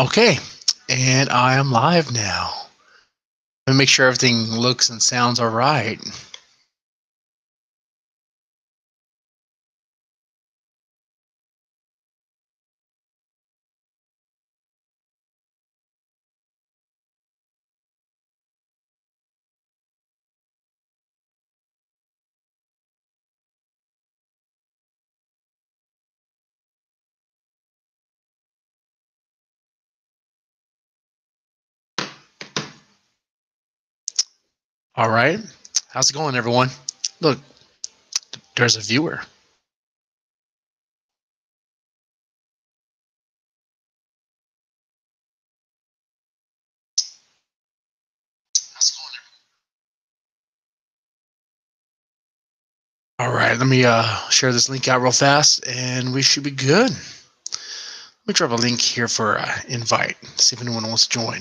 Okay, and I am live now. Let me make sure everything looks and sounds all right. All right. How's it going, everyone? Look, there's a viewer. All right, let me share this link out real fast, and we should be good. Let me drop a link here for invite. See if anyone wants to join.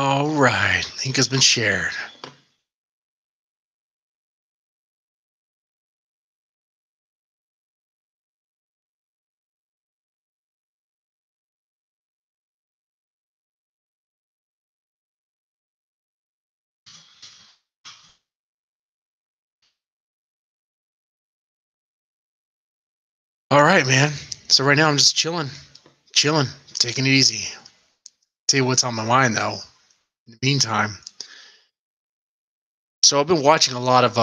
All right, link has been shared. All right, man. So right now I'm just chilling, taking it easy. Tell you what's on my mind though. In the meantime, so I've been watching a lot of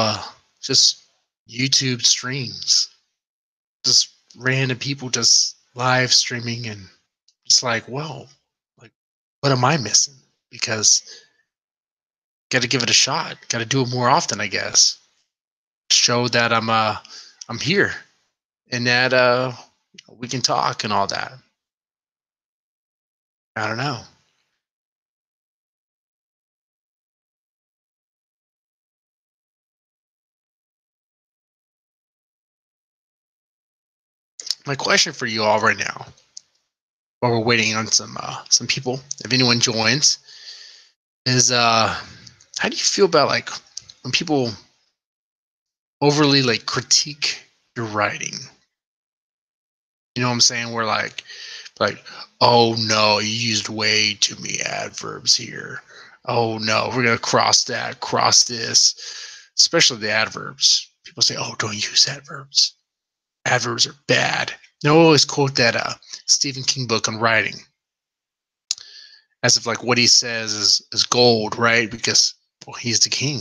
just YouTube streams, just random people just live streaming, and just like, well, like, what am I missing? Because got to give it a shot. Got to do it more often, I guess. Show that I'm here, and that we can talk and all that. I don't know. My question for you all right now, while we're waiting on some people, if anyone joins, is how do you feel about like when people overly like critique your writing? You know what I'm saying? We're like, oh no, you used way too many adverbs here. Oh no, we're gonna cross that, cross this. Especially the adverbs. People say, oh, don't use adverbs. Adverbs are bad. They always quote that Stephen King book on writing, as if like what he says is gold, right? Because well, he's the king.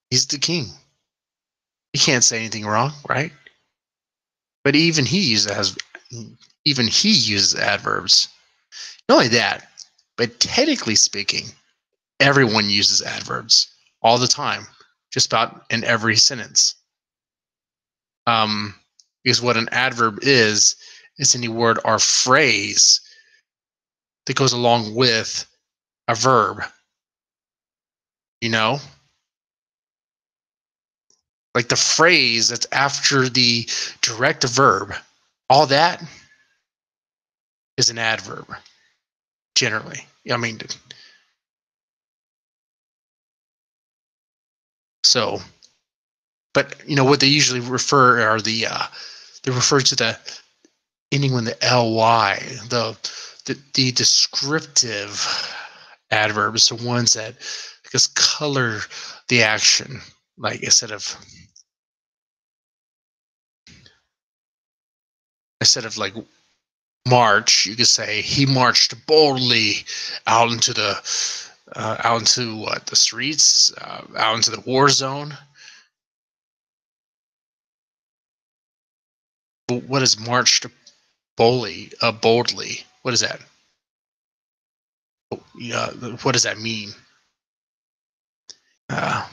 He's the king. He can't say anything wrong, right? But even he uses adverbs. Not only that, but technically speaking, everyone uses adverbs all the time, just about in every sentence. Because what an adverb is any word or phrase that goes along with a verb. You know, like the phrase that's after the direct verb. All that is an adverb generally. I mean, so, but what they usually refer are they refer to the ending with the ly, the descriptive adverbs, the ones that just color the action, like instead of like march, you could say he marched boldly out into what, the streets, out into the war zone. What is marched boldly? What is that? What does that mean? Uh,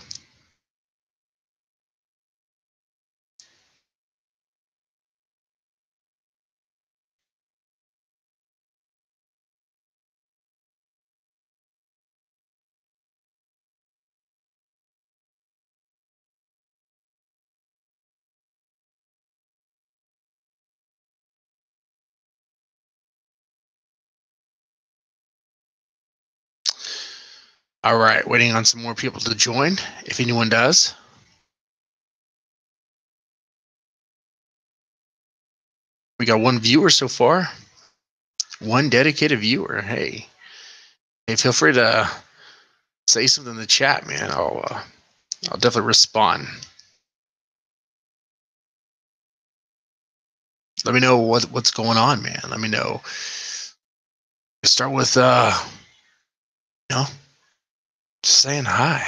All right, waiting on some more people to join, if anyone does. We got one viewer so far. One dedicated viewer. Hey, feel free to say something in the chat, man. I'll definitely respond. Let me know what's going on, man. Let me know. Start with just saying hi.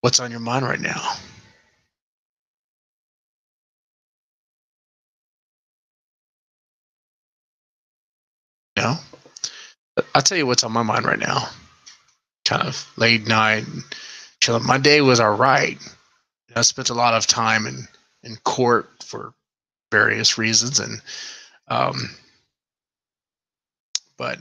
What's on your mind right now? You know? I'll tell you what's on my mind right now. Kind of late night, chilling. My day was all right. I spent a lot of time in court for various reasons, and but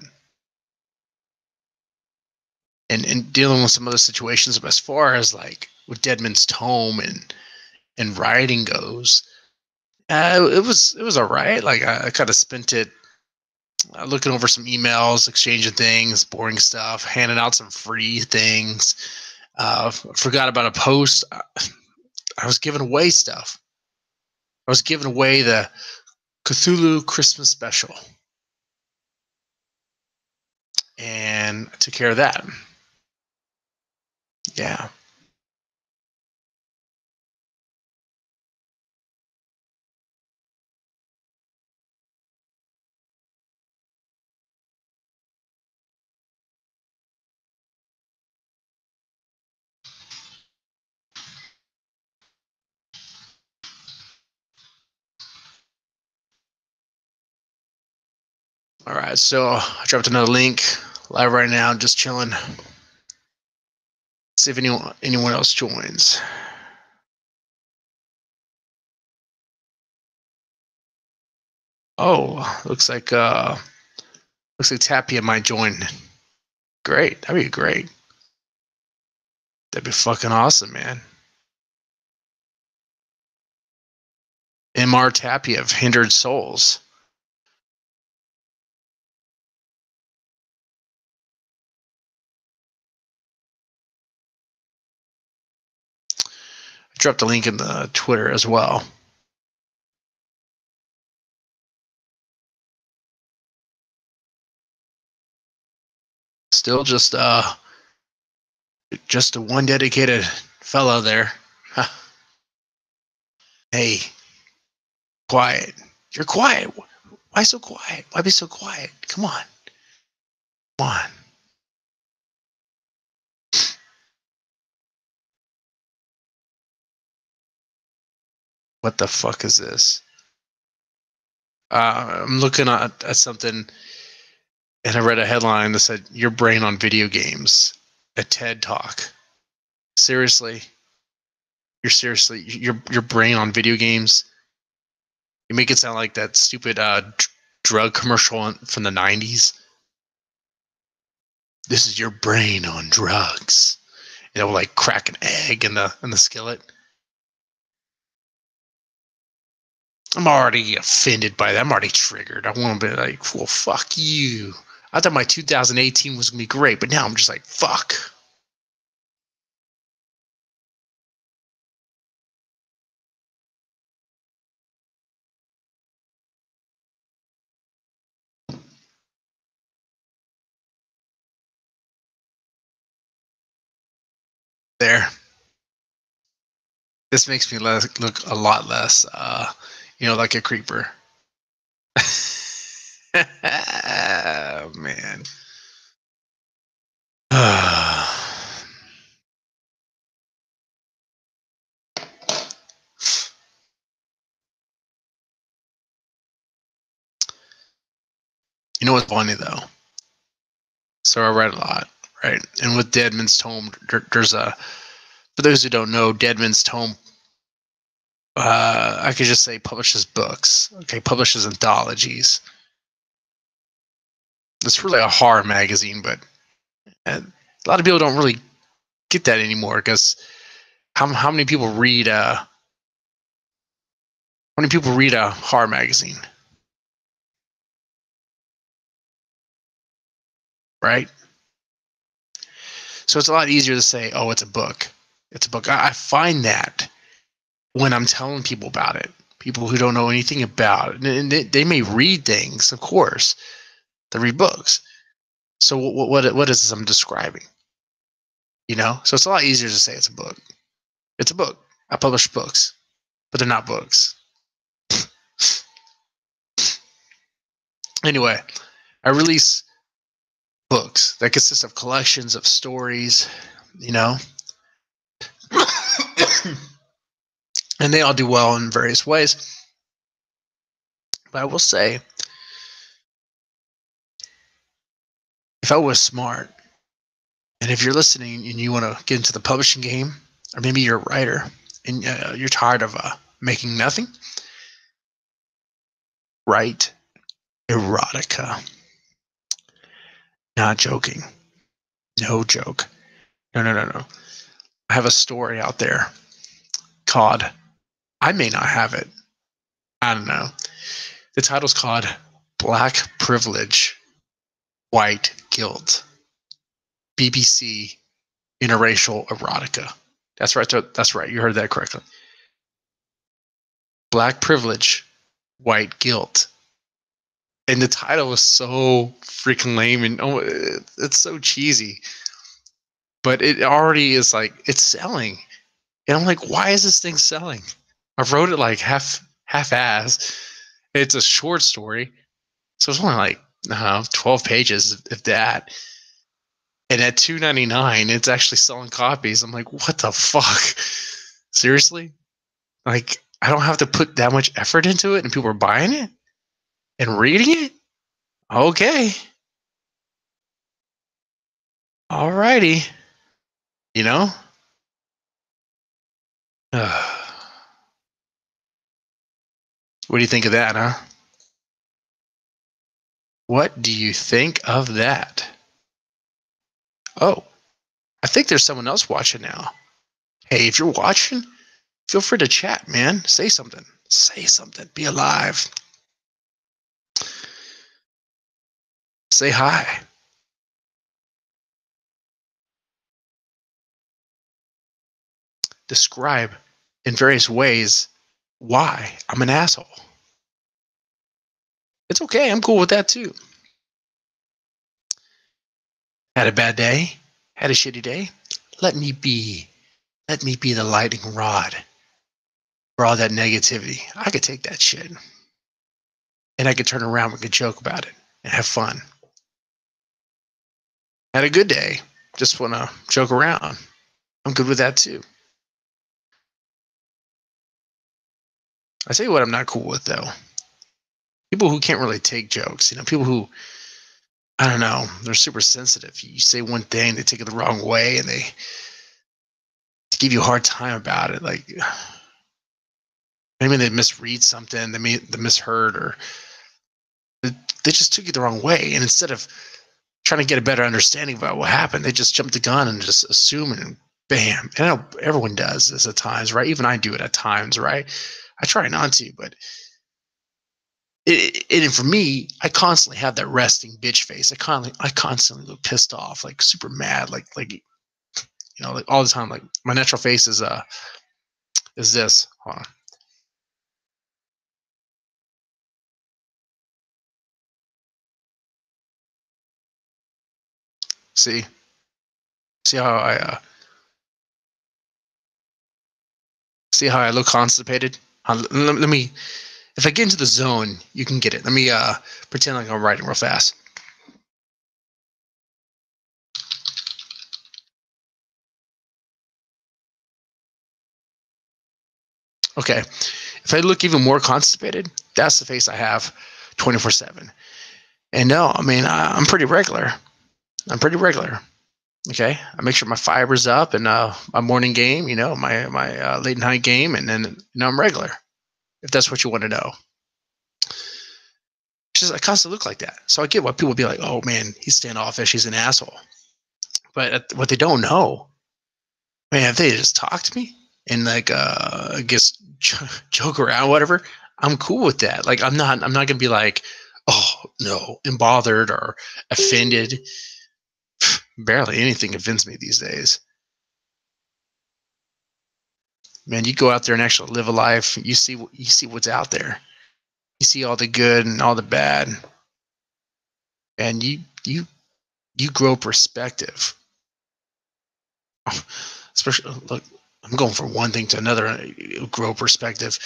and dealing with some other situations. But as far as like with Deadman's Tome and rioting goes, it was all right. Like I kind of spent it looking over some emails, exchanging things, boring stuff, handing out some free things. Forgot about a post. I was giving away stuff. I was giving away the Cthulhu Christmas special, and I took care of that. Yeah. All right. So I dropped another link live right now. Just chilling. See if anyone else joins. Oh, looks like Tapia might join. Great. That'd be great. That'd be fucking awesome, man. MR Tapia of Hindered Souls. I dropped a link in the Twitter as well. Still just a one dedicated fellow there. Hey, quiet. You're quiet. Why so quiet? Why be so quiet? Come on. Come on. What the fuck is this? I'm looking at something, and I read a headline that said "Your brain on video games," a TED talk. Seriously, your brain on video games. You make it sound like that stupid drug commercial from the '90s. This is your brain on drugs. You know, like crack an egg in the skillet. I'm already offended by that. I'm already triggered. I want to be like, well, fuck you. I thought my 2018 was gonna be great, but now I'm just like, fuck. There. This makes me look a lot less, like a creeper. Oh, man. You know what's funny though? So I read a lot, right? And with Deadman's Tome, there's a. For those who don't know, Deadman's Tome, I could just say publishes books. Okay, publishes anthologies. It's really a horror magazine, but a lot of people don't really get that anymore because how many people read a horror magazine, right? So it's a lot easier to say, oh, it's a book. It's a book. I find that when I'm telling people about it, people who don't know anything about it, and they may read things, of course, they read books. So what is this I'm describing? So it's a lot easier to say it's a book. It's a book. I publish books, but they're not books. Anyway, I release books that consist of collections of stories, and they all do well in various ways. But I will say, if I was smart, and if you're listening and you want to get into the publishing game, or maybe you're a writer and you're tired of making nothing, write erotica. Not joking. No joke. No. I have a story out there called, I may not have it. I don't know. The title's called Black Privilege, White Guilt. BBC Interracial Erotica. That's right. That's right. You heard that correctly. Black Privilege, White Guilt. And the title is so freaking lame and it's so cheesy. But it already is like, it's selling. And I'm like, why is this thing selling? I wrote it like half-ass. It's a short story. So it's only like 12 pages, if that. And at $2.99, it's actually selling copies. I'm like, what the fuck? Seriously? Like, I don't have to put that much effort into it and people are buying it and reading it? Okay. Alrighty. What do you think of that, huh? What do you think of that? Oh, I think there's someone else watching now. Hey, if you're watching, feel free to chat, man. Say something. Say something. Be alive. Say hi. Describe in various ways why I'm an asshole. It's okay. I'm cool with that too. Had a bad day? Had a shitty day? Let me be the lightning rod for all that negativity. I could take that shit. And I could turn around, we could joke about it and have fun. Had a good day. Just want to joke around. I'm good with that too. I tell you what I'm not cool with though. People who can't really take jokes. People who, I don't know, they're super sensitive. You say one thing, they take it the wrong way and they give you a hard time about it. Like, maybe they misread something, they misheard, or they just took it the wrong way. And instead of trying to get a better understanding about what happened, they just jumped the gun and just assume and bam. And I know everyone does this at times, right? Even I do it at times, right? I try not to, but and for me, I constantly have that resting bitch face. I constantly look pissed off, like super mad, like all the time. Like my natural face is this. Hold on. See how I look constipated? Let me. If I get into the zone, you can get it. Let me pretend like I'm writing real fast. Okay. If I look even more constipated, that's the face I have 24/7. And no, I mean, I'm pretty regular. Okay. I make sure my fiber's up and my morning game, my late night game, and then I'm regular. If that's what you want to know. just I constantly look like that. So I get why people be like, "Oh man, he's standoffish. He's an asshole." But what they don't know, man, if they just talk to me and like, I guess joke around, whatever, I'm cool with that. Like, I'm not gonna be like, "Oh no," and bothered or offended. Barely anything offends me these days. Man, you go out there and actually live a life. You see what's out there. You see all the good and all the bad, and you grow perspective. Especially, look, I'm going from one thing to another. Grow perspective.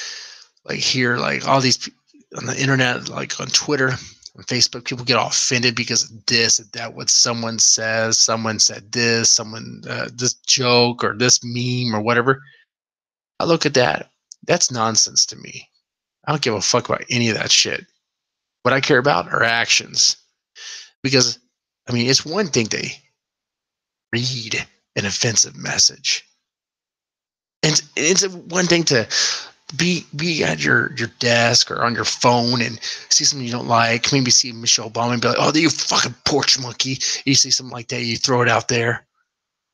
Like here, like all these on the internet, like on Twitter, on Facebook, people get all offended because of this and that. What someone says, someone said this, someone this joke or this meme or whatever. I look at that. That's nonsense to me. I don't give a fuck about any of that shit. What I care about are actions. Because, I mean, it's one thing to read an offensive message. And it's one thing to be at your desk or on your phone and see something you don't like. Maybe see Michelle Obama and be like, "Oh, you fucking porch monkey." You see something like that, you throw it out there.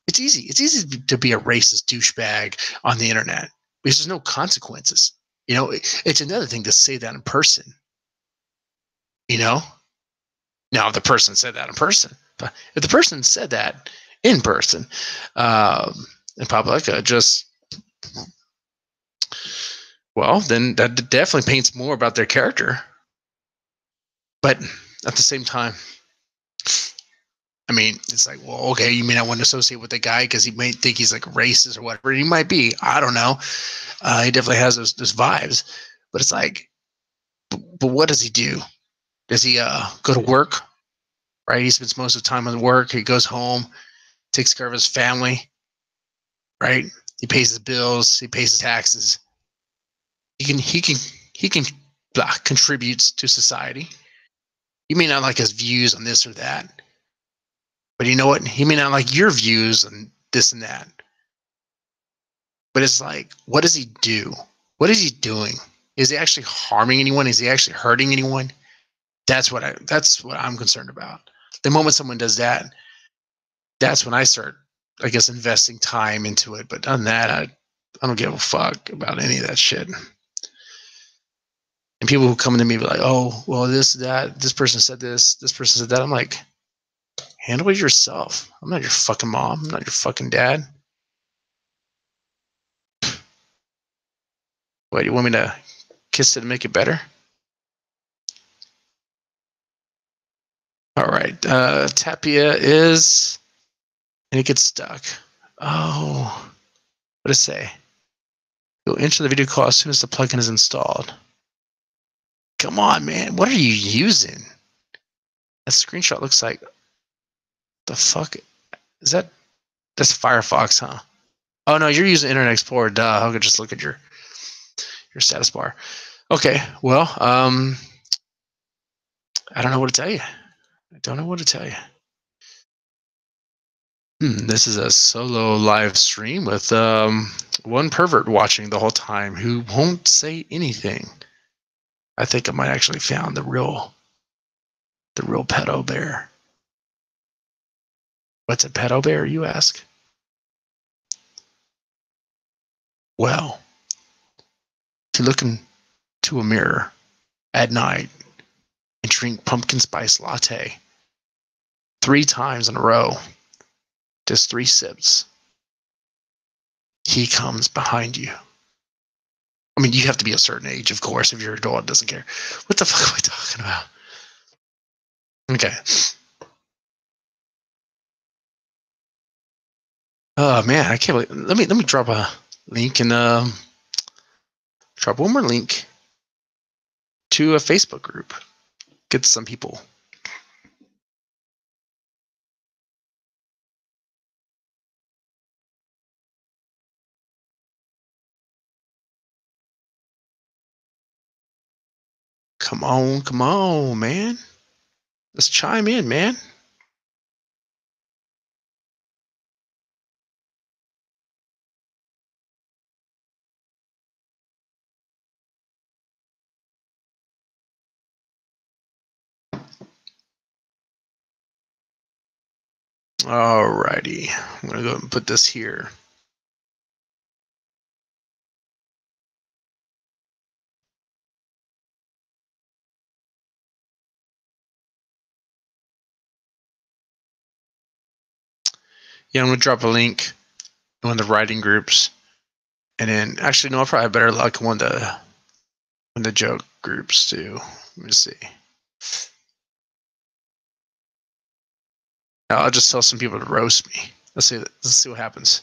It's easy. It's easy to be a racist douchebag on the internet because there's no consequences. It's another thing to say that in person. You know, now if the person said that in person, but if the person said that in person, in public, just well, then that definitely paints more about their character. But at the same time, I mean, it's like, well, okay, you may not want to associate with the guy because he may think he's like racist or whatever. He might be. I don't know. He definitely has those vibes. But it's like, but what does he do? Does he go to work? Right? He spends most of the time on work. He goes home, takes care of his family. Right? He pays his bills. He pays his taxes. He can contributes to society. You may not like his views on this or that, but you know what? He may not like your views on this and that. But it's like, what does he do? What is he doing? Is he actually harming anyone? Is he actually hurting anyone? That's what I'm concerned about. The moment someone does that, that's when I start, I guess, investing time into it. But other than that, I don't give a fuck about any of that shit. And people who come to me be like, "Oh, well, this person said this person said that." I'm like, handle it yourself. I'm not your fucking mom. I'm not your fucking dad. What, you want me to kiss it and make it better? All right. Tapia is, and it gets stuck. Oh, what does it say? You'll enter the video call as soon as the plugin is installed. Come on, man. What are you using? That screenshot looks like the fuck is that? That's Firefox, huh? Oh no, you're using Internet Explorer. Duh. I could just look at your status bar. Okay. Well, I don't know what to tell you. I don't know what to tell you. This is a solo live stream with one pervert watching the whole time who won't say anything. I think I might actually found the real pedo bear. What's a pedo bear, you ask? Well, to look into a mirror at night and drink pumpkin spice latte 3 times in a row, just 3 sips, he comes behind you. I mean, you have to be a certain age, of course, if you're an adult, doesn't care. What the fuck are we talking about? Okay. Oh man, I can't believe. Let me drop a link and drop one more link to a Facebook group. Get some people. Come on, man. Let's chime in, man. Alrighty. I'm gonna go and put this here. Yeah, I'm gonna drop a link in one of the writing groups, and then actually no, I'll probably have better luck in one of the joke groups too. Let me see. I'll just tell some people to roast me. Let's see what happens.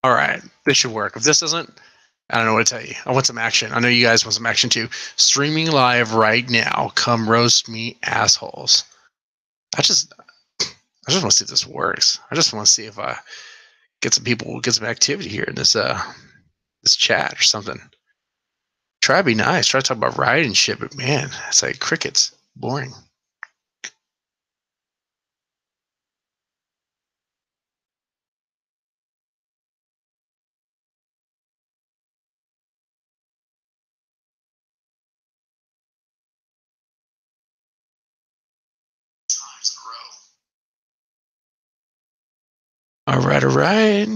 All right, this should work. If this doesn't, I don't know what to tell you. I want some action. I know you guys want some action too. Streaming live right now. Come roast me, assholes. I just want to see if this works. I just want to see if I get some people, get some activity here in this chat or something. Try to be nice. Try to talk about writing and shit, but man, it's like crickets. Boring. All right, all right.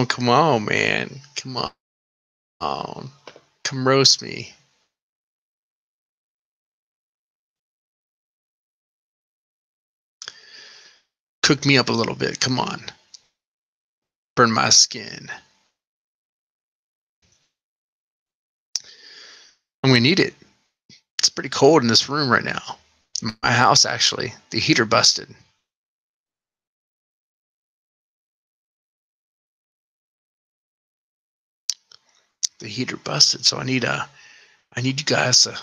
Come on, man. Come on. Come roast me. Cook me up a little bit. Come on. Burn my skin. I'm gonna need it. It's pretty cold in this room right now. My house, actually. The heater busted. The heater busted, so I need you guys to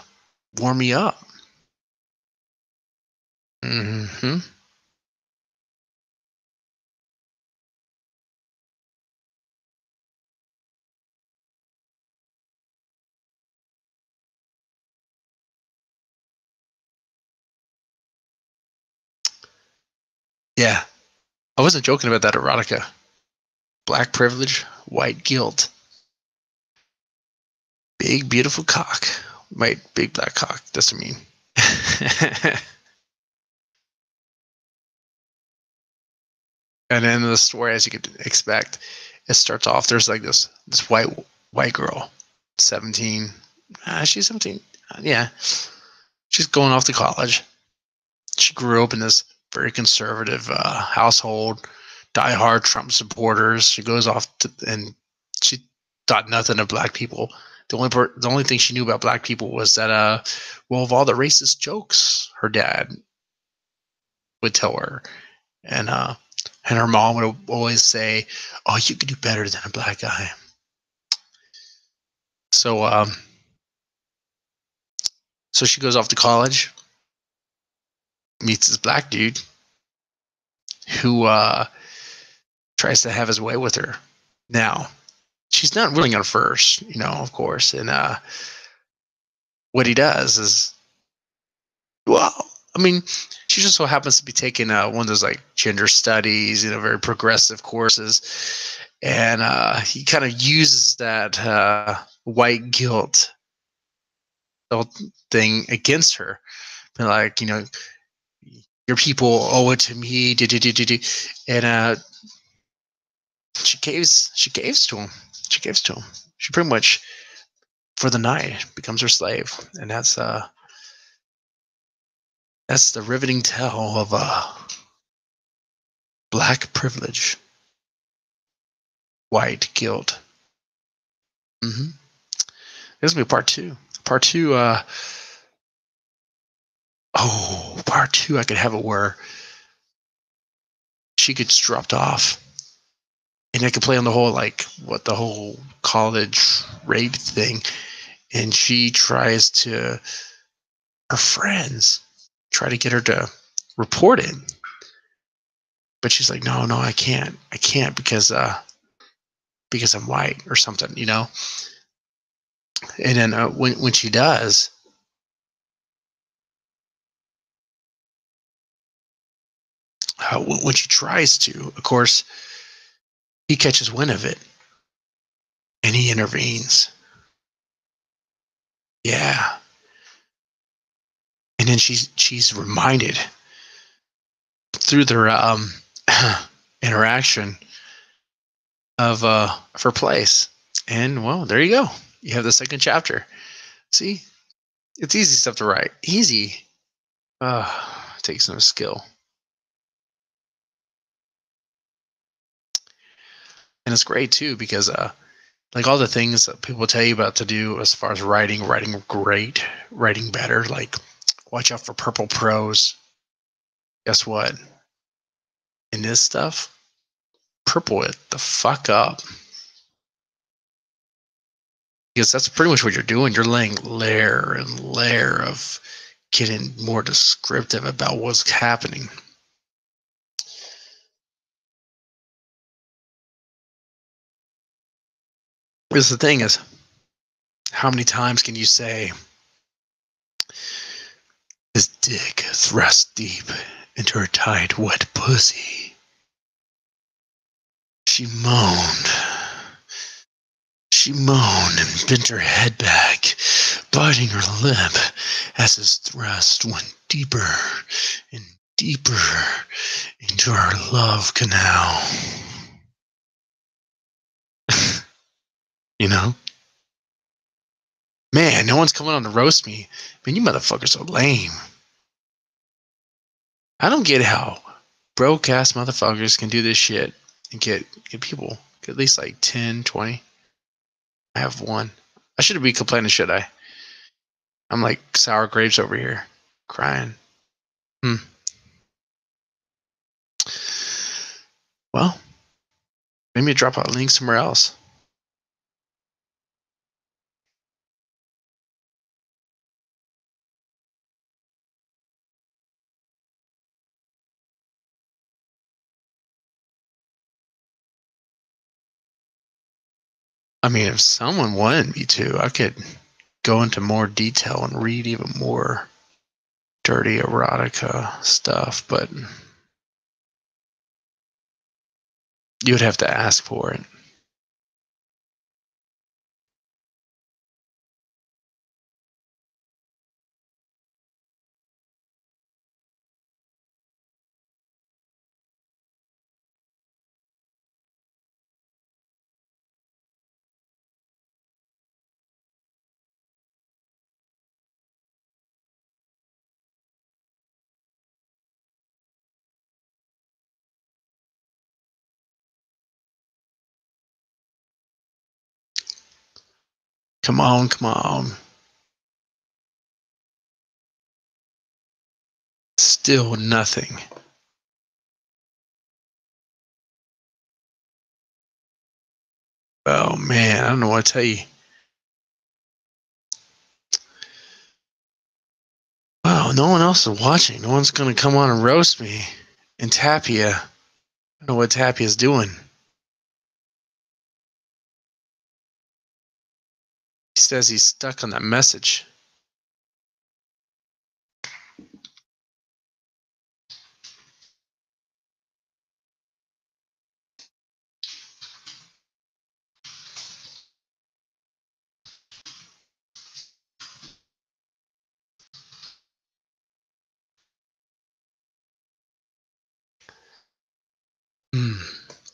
warm me up. Mm-hmm. Yeah. I wasn't joking about that erotica. Black privilege, white guilt. Big, beautiful cock. Right, big black cock. That's what I mean. And then the story, as you could expect, it starts off. There's like this white girl, 17. She's 17. Yeah, she's going off to college. She grew up in this very conservative household, diehard Trump supporters. She goes off and she thought nothing of black people. The only thing she knew about black people was that well, of all the racist jokes her dad would tell her, and her mom would always say, "Oh, you could do better than a black guy." So so she goes off to college, meets this black dude who tries to have his way with her. Now, she's not willing at first, of course. And what he does is, well, I mean, she just so happens to be taking one of those like gender studies, very progressive courses. And he kind of uses that white guilt thing against her. And like, your people owe it to me. And she caves to him. She gives to him. She pretty much, for the night, becomes her slave, and that's the riveting tale of black privilege, white guilt. Mm-hmm. This will be part two. Part two. Part two. I could have it where she gets dropped off, and I could play on the whole the whole college rape thing, and she tries to her friends try to get her to report it, but she's like, no, I can't because I'm white or something, you know. And then when she does, when she tries to, of course, he catches wind of it and he intervenes. Yeah. And then she's reminded through their interaction of her place. And well, there you go. You have the second chapter. See, it's easy stuff to write. Easy. Takes some skill. And it's great too because like all the things that people tell you about to do as far as writing great, writing better, like watch out for purple prose. Guess what? In this stuff, purple it the fuck up. Because that's pretty much what you're doing. You're laying layer and layer of getting more descriptive about what's happening. Because the thing is, how many times can you say, his dick thrust deep into her tight, wet pussy? She moaned. She moaned and bent her head back, biting her lip as his thrust went deeper and deeper into her love canal. You know? Man, no one's coming on to roast me. Man, you motherfuckers are lame. I don't get how broke ass motherfuckers can do this shit and get people, get at least like 10, 20. I have one. I shouldn't be complaining, should I? I'm like sour grapes over here, crying. Well, maybe drop a link somewhere else. I mean, if someone wanted me to, I could go into more detail and read even more dirty erotica stuff, but you would have to ask for it. Come on, come on. Still nothing. Oh man, I don't know what to tell you. Wow, no one else is watching. No one's gonna come on and roast me. And Tapia, I don't know what Tapia's doing. He says he's stuck on that message.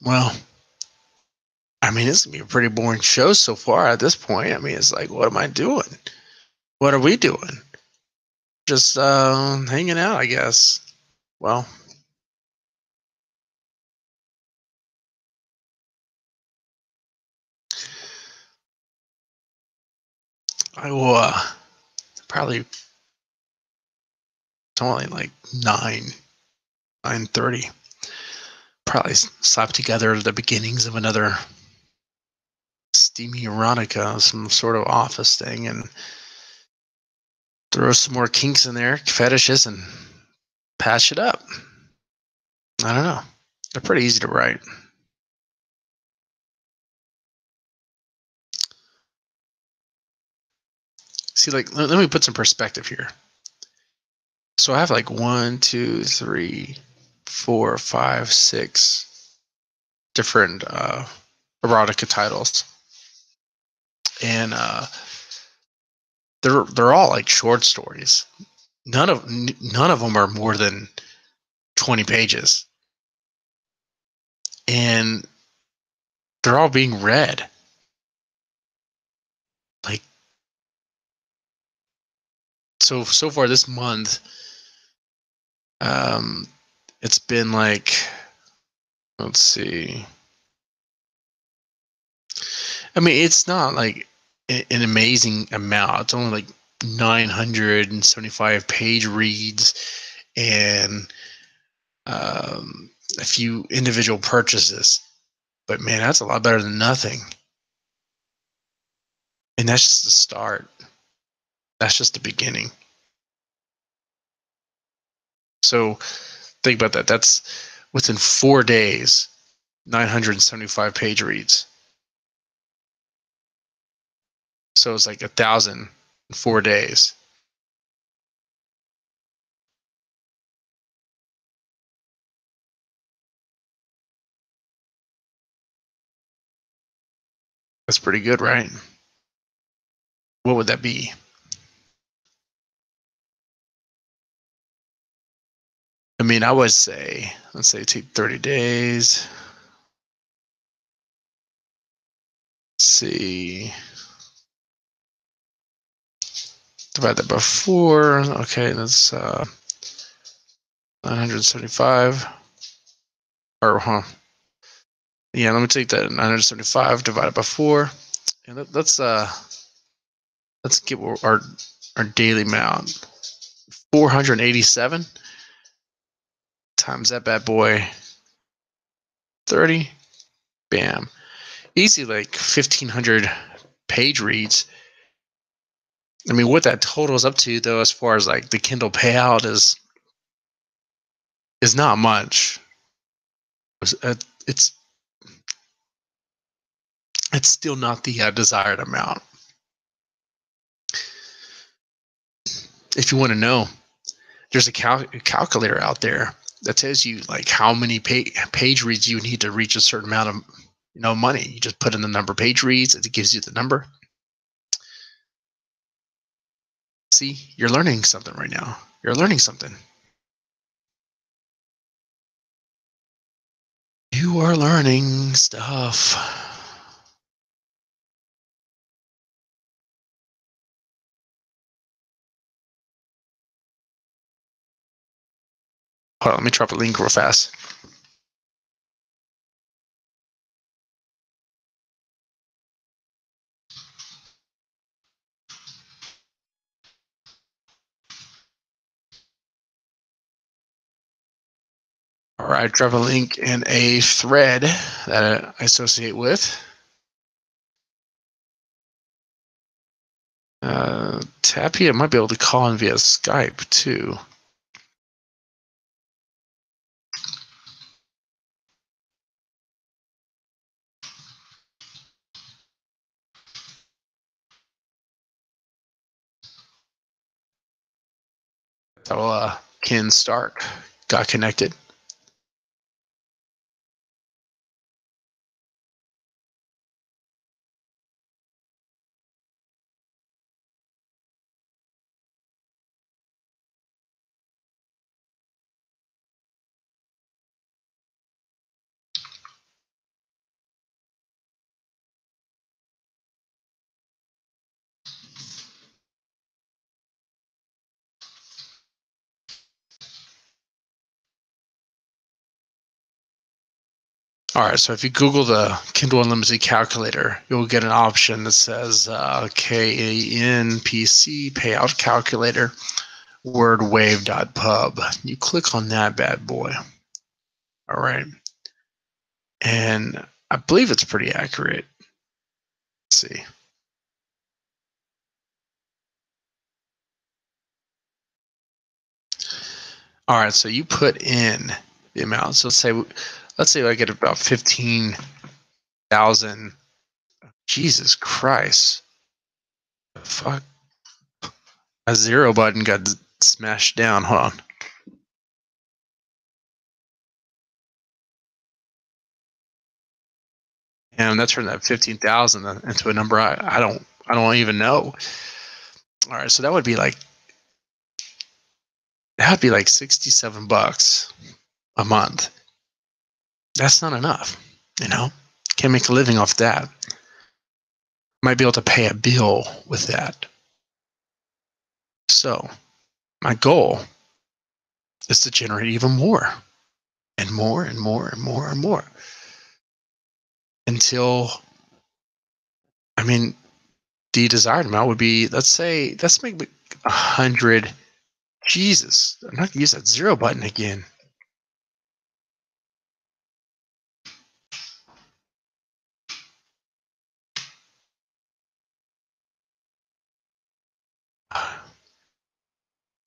Well, I mean, it's gonna be a pretty boring show so far at this point. I mean, it's like, what am I doing? What are we doing? Just hanging out, I guess. Well, I will probably, it's only like 9:30. Probably slap together the beginnings of another steamy erotica, some sort of office thing, and throw some more kinks in there, fetishes, and patch it up. I don't know. They're pretty easy to write. See, like, let me put some perspective here. So I have like 1, 2, 3, 4, 5, 6 different erotica titles, and they're all like short stories. None of them are more than 20 pages, and they're all being read. Like, so far this month, it's been like, let's see. I mean, it's not like an amazing amount. It's only like 975 page reads and a few individual purchases. But man, that's a lot better than nothing. And that's just the start. That's just the beginning. So think about that. That's within 4 days, 975 page reads. So it's like 1,000 in 4 days. That's pretty good, right? What would that be? I mean, I would say, let's say take 30 days. Let's see. Divide that by 4. Okay, that's 975. Or, yeah, let me take that 975 divided by 4. And let's get our daily amount. 487 times that bad boy 30. Bam. Easy, like 1,500 page reads. I mean, what that totals up to, though, as far as like the Kindle payout is not much. It's still not the desired amount. If you want to know, there's a calculator out there that tells you like how many page reads you need to reach a certain amount of money. You just put in the number of page reads, it gives you the number. See, you're learning something right now. You're learning something. You are learning stuff. Hold on, let me drop a link real fast. All right, drop a link in a thread that I associate with. Tappy, I might be able to call in via Skype too. So Ken Stark got connected. All right, so if you Google the Kindle Unlimited calculator, you'll get an option that says KANPC payout calculator wordwave.pub. You click on that bad boy. All right. And I believe it's pretty accurate. Let's see. All right, so you put in the amount. So let's say I get about 15,000. Jesus Christ. Fuck. A zero button got smashed down. Hold on. And that turned that 15,000 into a number I don't even know. All right, so that would be like $67 a month. That's not enough, you know? Can't make a living off that. Might be able to pay a bill with that. So, my goal is to generate even more and more and more and more and more until, I mean, the desired amount would be, let's make 100. Jesus, I'm not gonna use that zero button again.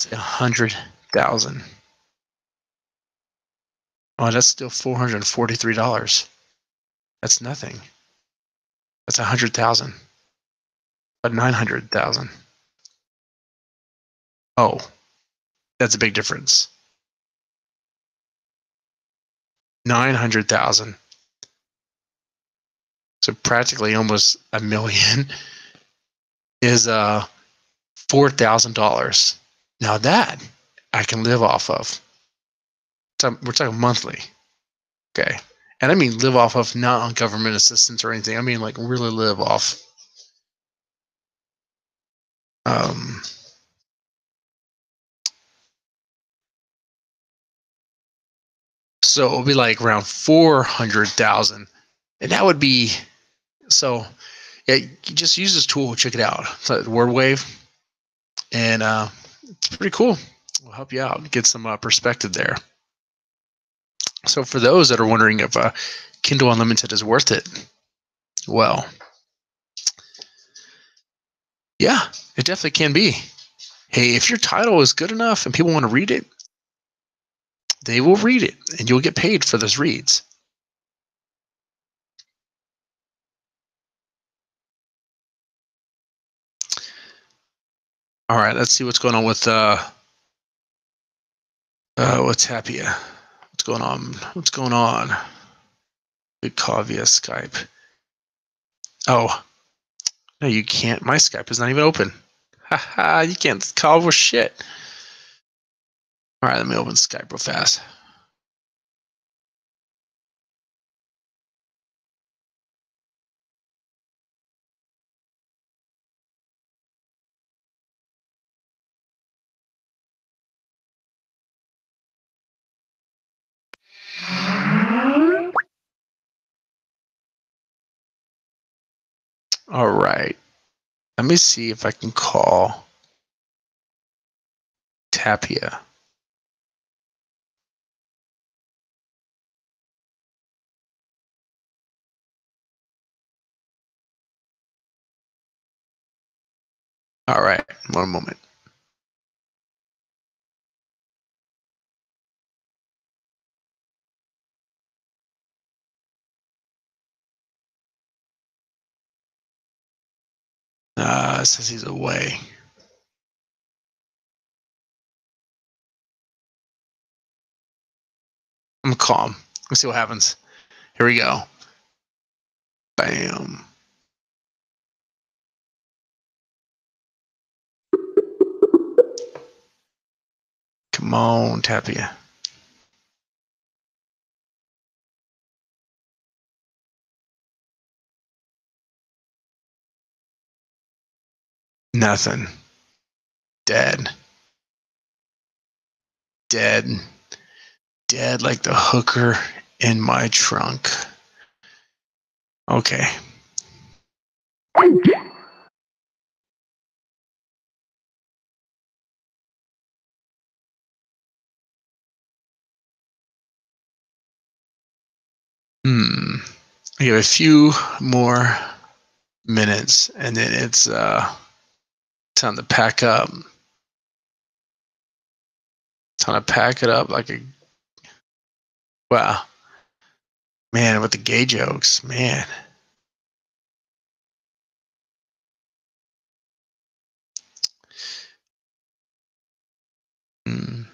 Say 100,000. Oh, that's still $443. That's nothing. That's 100,000. But 900,000. Oh, that's a big difference. 900,000. So practically almost a million is $4,000. Now that I can live off of. We're talking monthly. Okay. And I mean live off of, not on government assistance or anything. I mean like really live off. So it'll be like around 400,000. And that would be, so yeah, you just use this tool, check it out. It's like WordWave. And it's pretty cool. We'll help you out and get some perspective there. So for those that are wondering if Kindle Unlimited is worth it, well, yeah, it definitely can be. Hey, if your title is good enough and people want to read it, they will read it and you'll get paid for those reads. All right, let's see what's going on with what's Tapia. What's going on? What's going on? Big call via Skype. Oh, no, you can't. My Skype is not even open. Haha, you can't call with shit. All right, let me open Skype real fast. All right. Let me see if I can call Tapia. All right, one moment. It says he's away. I'm calm. Let's see what happens. Here we go. Bam. Come on, Tapia. Nothing. Dead. Dead. Dead like the hooker in my trunk. Okay. I have a few more minutes and then it's time to pack up. Time to pack it up like a wow, man. With the gay jokes, man. Mm.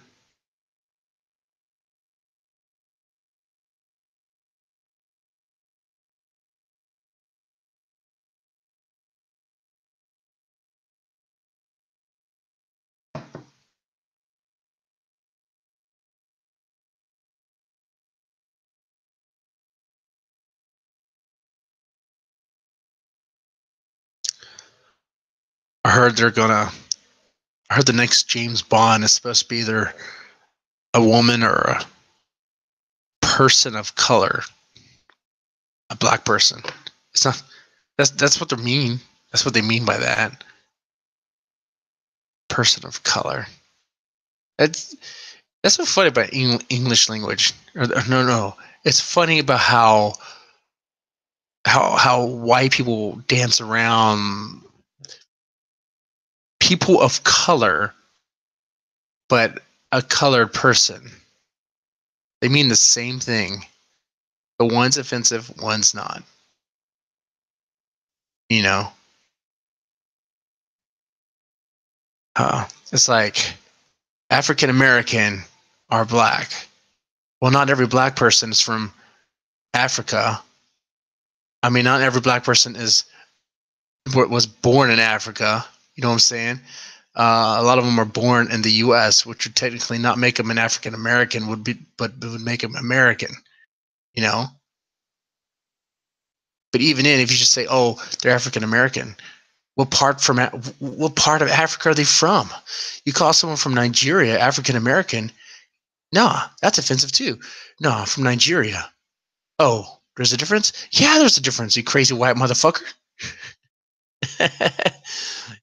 I heard they're gonna. I heard the next James Bond is supposed to be either a woman or a person of color, a black person. It's not. That's what they mean. That's what they mean by that. Person of color. That's that's so funny about English language. No. It's funny about how white people dance around people of color, but a colored person. They mean the same thing, but one's offensive, one's not. You know, it's like African American are black. Well, not every black person is from Africa. I mean, not every black person was born in Africa. You know what I'm saying? A lot of them are born in the U.S., which would technically not make them an African American, but would make them American. You know. But even if you just say, "Oh, they're African American," what part of Africa are they from? You call someone from Nigeria African American? Nah, that's offensive too. No, from Nigeria. Oh, there's a difference? Yeah, there's a difference, you crazy white motherfucker.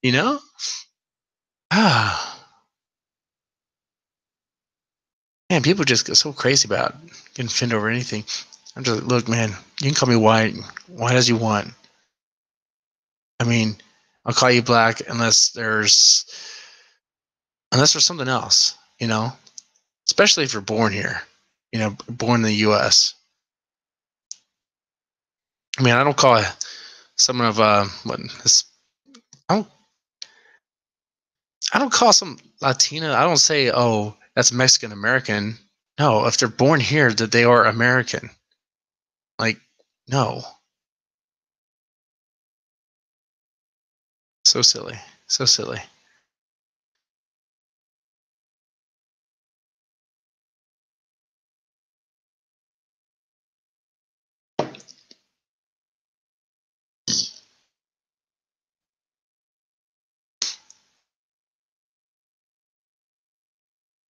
You know? Ah. Man, people just get so crazy about getting offended over anything. I'm just look, man, you can call me white as you want. I mean, I'll call you black unless there's something else, you know? Especially if you're born here, you know, born in the US. I mean, I don't call someone of what this I don't I don't call some Latina. I don't say, oh, that's Mexican American. No, if they're born here, that they are American. Like, no, so silly, so silly.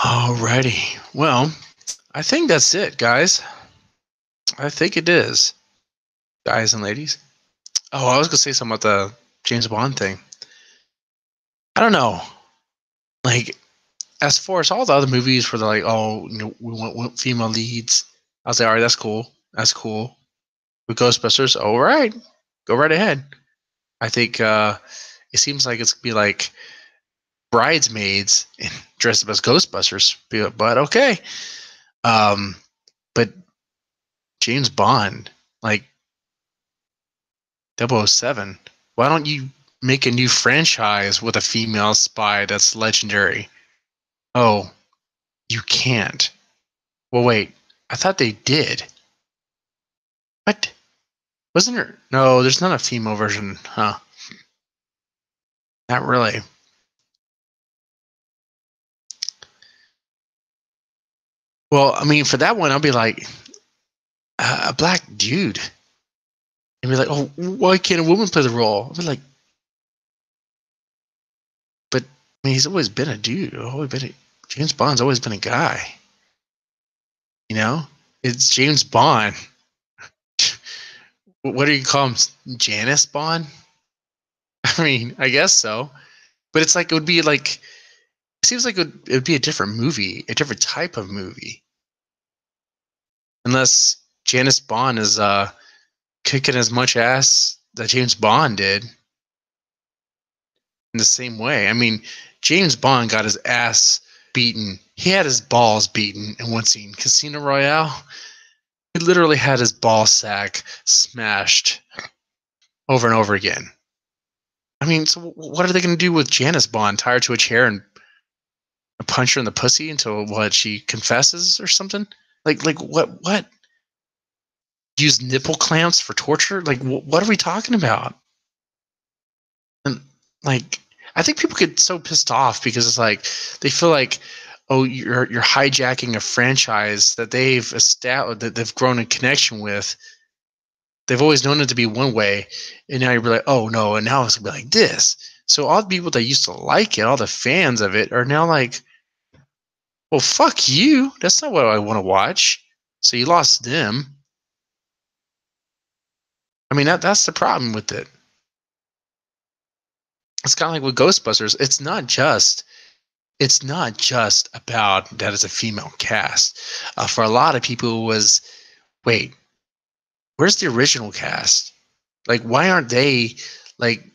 Alrighty, well, I think that's it, guys. I think it is, guys and ladies. Oh, I was gonna say something about the James Bond thing. I don't know, like as far as all the other movies where they're like, oh, you know, we want female leads. I was like, all right, that's cool. That's cool. With Ghostbusters, all right, go right ahead. I think it seems like it's gonna be like bridesmaids and dressed up as Ghostbusters, but okay. Um, but James Bond, like 007, why don't you make a new franchise with a female spy that's legendary? Oh, you can't. Well, wait. I thought they did. What? Wasn't there? No, there's not a female version, huh? Not really. Well, I mean, for that one, I'll be like a black dude, and be like, oh, why can't a woman play the role? I'll be like, but I mean, he's always been a dude. James Bond's always been a guy. You know, it's James Bond. What do you call him? Janice Bond? I mean, I guess so. But it's like it would be like it seems like it would be a different movie, a different type of movie, unless Janice Bond is kicking as much ass that James Bond did in the same way. I mean, James Bond got his ass beaten. He had his balls beaten in one scene. Casino Royale. He literally had his ball sack smashed over and over again. I mean, so what are they going to do with Janice Bond? Tie her to a chair and punch her in the pussy until what she confesses or something? Like what? Use nipple clamps for torture? Like what are we talking about? And like, I think people get so pissed off because it's like they feel like, oh, you're hijacking a franchise that they've established, that they've grown in connection with. They've always known it to be one way, and now you're like, oh no, and now it's gonna be like this. So all the people that used to like it, all the fans of it, are now like, well, fuck you. That's not what I want to watch. So you lost them. I mean, that's the problem with it. It's kind of like with Ghostbusters. It's not just about that it's a female cast. For a lot of people, it was, wait, where's the original cast? Like, why aren't they like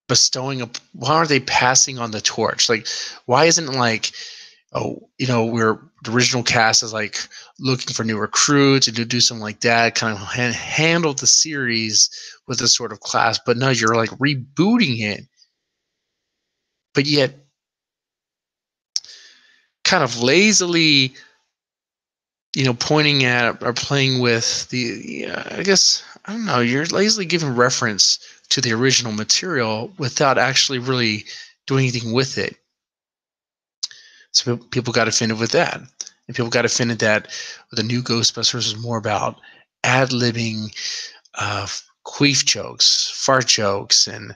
why aren't they passing on the torch? Like, why isn't it like, oh, we're the original cast is like looking for new recruits and to do something like that, kind of handle the series with this sort of class, but no, you're like rebooting it, but yet kind of lazily, pointing at or playing with I guess, I don't know, you're lazily giving reference to the original material without actually really doing anything with it. So people got offended with that. And people got offended that the new Ghostbusters is more about ad-libbing queef jokes, fart jokes, and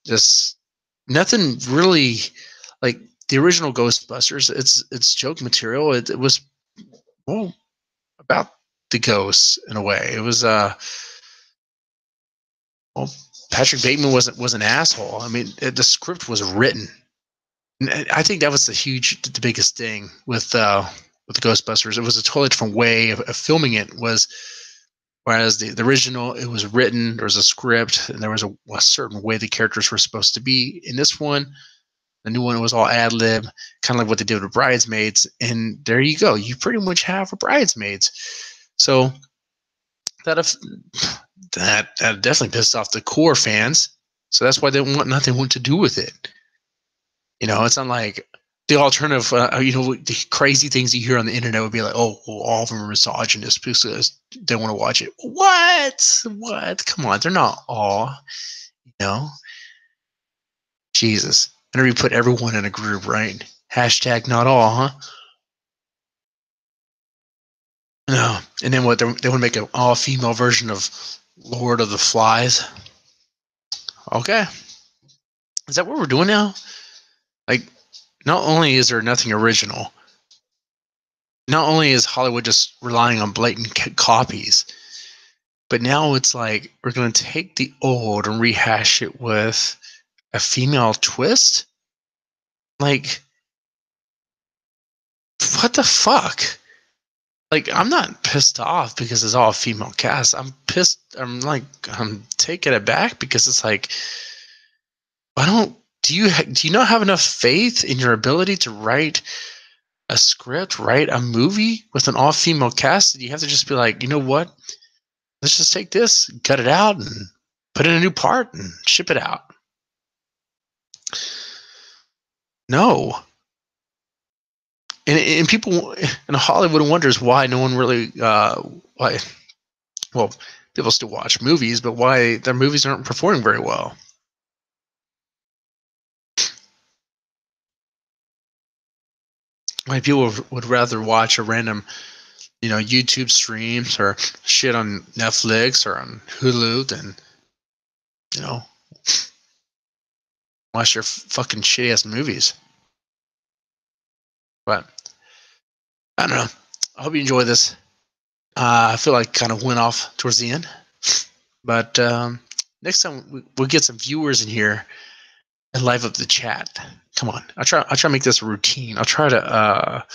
just nothing really like the original Ghostbusters. It's joke material. It was, well, about the ghosts in a way. It was well, Patrick Bateman was an asshole. I mean, the script was written. And I think that was the biggest thing with the Ghostbusters. It was a totally different way of filming it. Whereas the original, it was written, there was a script, and there was a certain way the characters were supposed to be. In this one, the new one, it was all ad lib, kind of like what they did with Bridesmaids. And there you go. You pretty much have a Bridesmaids. So that definitely pissed off the core fans. So that's why they want nothing to do with it. It's not like the alternative, the crazy things you hear on the internet would be like, oh, well, all of them are misogynist because they want to watch it. What? Come on, they're not all, Jesus. Whenever you put everyone in a group, right? Hashtag not all, huh? No. And then what? They want to make an all-female version of Lord of the Flies. Okay. Is that what we're doing now? Like, not only is there nothing original, not only is Hollywood just relying on blatant copies, but now it's like we're going to take the old and rehash it with a female twist? Like, what the fuck? Like, I'm not pissed off because it's all female cast. I'm pissed. I'm taking it back because it's like, do you not have enough faith in your ability to write a script, write a movie with an all-female cast? You have to just be like, you know what? Let's just take this, cut it out, and put in a new part and ship it out. No. And people in Hollywood wonders why no one really, why, well, people still watch movies, but why their movies aren't performing very well. Why people would rather watch a random, YouTube streams or shit on Netflix or on Hulu than, watch their fucking shitty ass movies. But I don't know. I hope you enjoy this. I feel like kind of went off towards the end, but next time we'll get some viewers in here and live up the chat. Come on, I'll try to make this a routine. I'll try to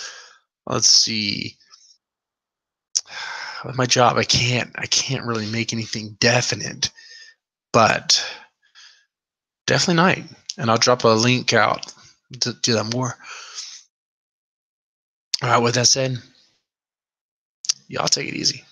let's see. With my job, I can't really make anything definite, but definitely night. And I'll drop a link out to do that more. All right, with that said, y'all take it easy.